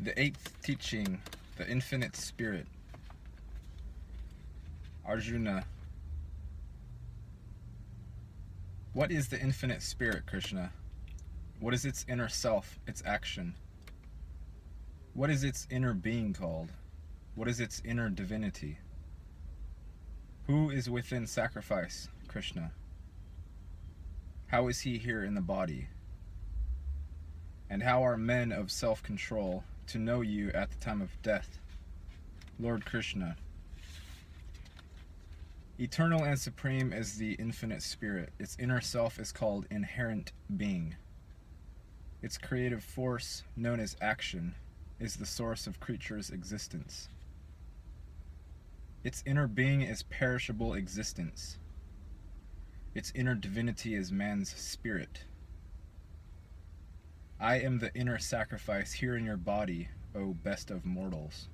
The eighth teaching, the infinite spirit. Arjuna. What is the infinite spirit, Krishna? What is its inner self, its action? What is its inner being called? What is its inner divinity? Who is within sacrifice, Krishna? How is he here in the body? And how are men of self-control to know you at the time of death, Lord Krishna? Eternal and supreme is the infinite spirit. Its inner self is called inherent being. Its creative force, known as action, is the source of creatures' existence. Its inner being is perishable existence. Its inner divinity is man's spirit. I am the inner sacrifice here in your body, O best of mortals.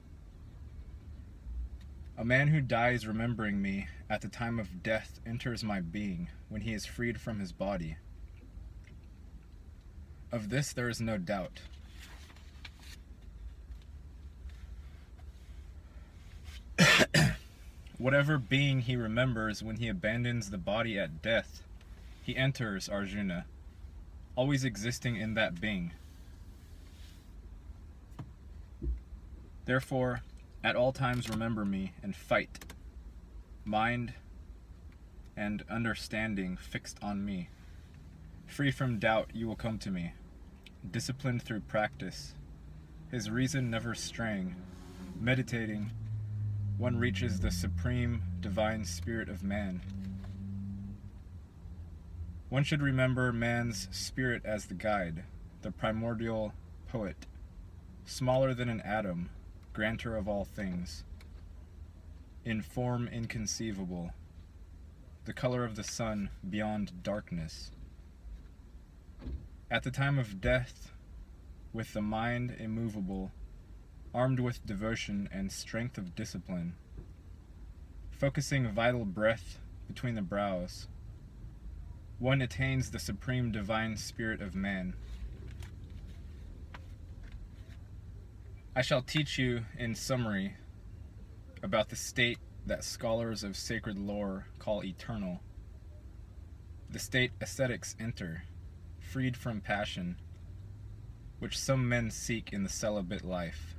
A man who dies remembering me at the time of death enters my being when he is freed from his body. Of this there is no doubt. Whatever being he remembers when he abandons the body at death, he enters, Arjuna, always existing in that being. Therefore, at all times remember me and fight, mind and understanding fixed on me. Free from doubt you will come to me, disciplined through practice, his reason never straying, meditating, one reaches the supreme divine spirit of man. One should remember man's spirit as the guide, the primordial poet, smaller than an atom, grantor of all things, in form inconceivable, the color of the sun beyond darkness. At the time of death, with the mind immovable, armed with devotion and strength of discipline, focusing vital breath between the brows, one attains the supreme divine spirit of man. I shall teach you, in summary, about the state that scholars of sacred lore call eternal, the state ascetics enter, freed from passion, which some men seek in the celibate life.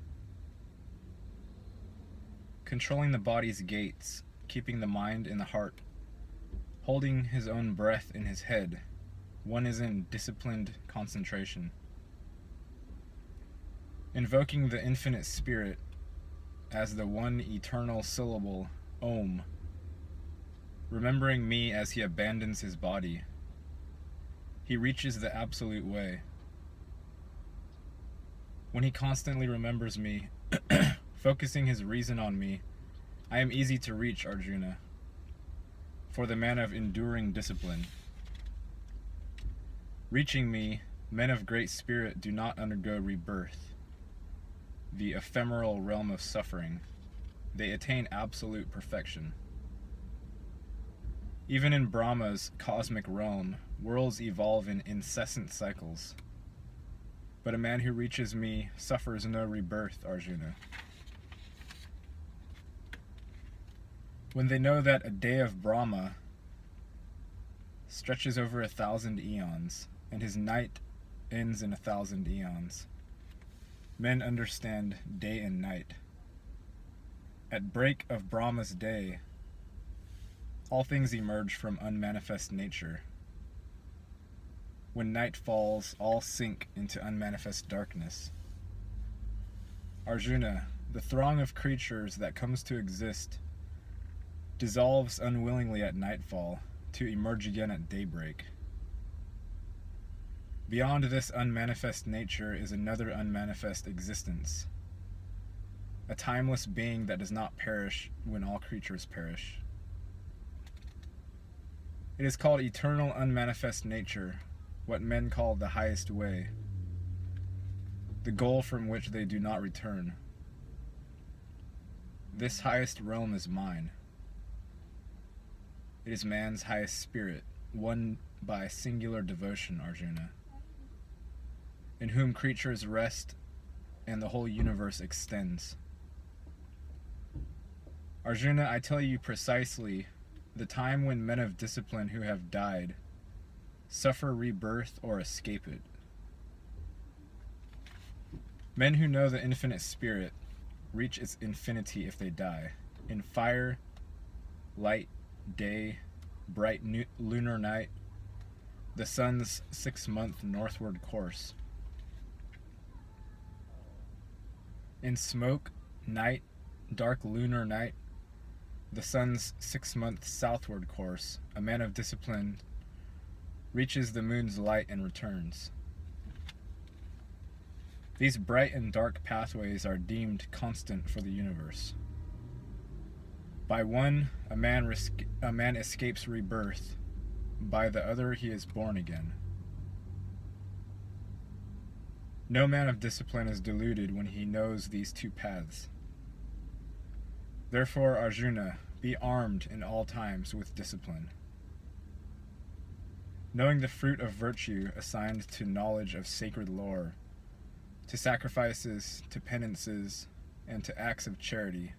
Controlling the body's gates, keeping the mind in the heart, holding his own breath in his head, one is in disciplined concentration. Invoking the infinite spirit as the one eternal syllable, Om, remembering me as he abandons his body, he reaches the absolute way. When he constantly remembers me, focusing his reason on me, I am easy to reach, Arjuna, for the man of enduring discipline. Reaching me, men of great spirit do not undergo rebirth, the ephemeral realm of suffering. They attain absolute perfection. Even in Brahma's cosmic realm, worlds evolve in incessant cycles. But a man who reaches me suffers no rebirth, Arjuna. When they know that a day of Brahma stretches over 1,000 eons, and his night ends in 1,000 eons, men understand day and night. At break of Brahma's day, all things emerge from unmanifest nature. When night falls, all sink into unmanifest darkness. Arjuna, the throng of creatures that comes to exist dissolves unwillingly at nightfall to emerge again at daybreak. Beyond this unmanifest nature is another unmanifest existence, a timeless being that does not perish when all creatures perish. It is called eternal unmanifest nature, what men call the highest way, the goal from which they do not return. This highest realm is mine. It is man's highest spirit, won by singular devotion, Arjuna, in whom creatures rest and the whole universe extends. Arjuna, I tell you precisely, the time when men of discipline who have died suffer rebirth or escape it. Men who know the infinite spirit reach its infinity if they die. In fire, light, day, bright lunar night, the sun's 6-month northward course. In smoke, night, dark lunar night, the sun's 6-month southward course, a man of discipline reaches the moon's light and returns. These bright and dark pathways are deemed constant for the universe. By one, a man escapes rebirth. By the other, he is born again. No man of discipline is deluded when he knows these two paths. Therefore, Arjuna, be armed in all times with discipline. Knowing the fruit of virtue assigned to knowledge of sacred lore, to sacrifices, to penances, and to acts of charity,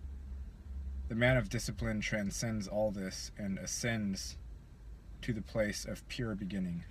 the man of discipline transcends all this and ascends to the place of pure beginning.